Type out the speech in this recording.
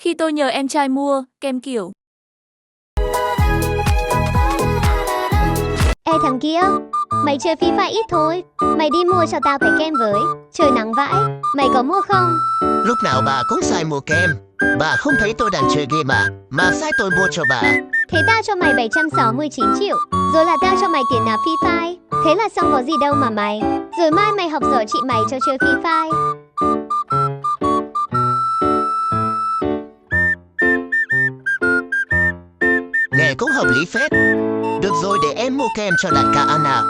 Khi tôi nhờ em trai mua kem kiểu. Ê thằng kia, mày chơi Free Fire ít thôi. Mày đi mua cho tao cái kem với. Trời nắng vãi, mày có mua không? Lúc nào bà cũng sai mua kem. Bà không thấy tôi đang chơi game mà sai tôi mua cho bà. Thế tao cho mày 769 triệu. Rồi là tao cho mày tiền nạp Free Fire. Thế là xong có gì đâu mà mày. Rồi mai mày học giỏi chị mày cho chơi Free Fire. Nghe cũng hợp lý phết. Được rồi, để em mua kem cho đại ca ăn nào.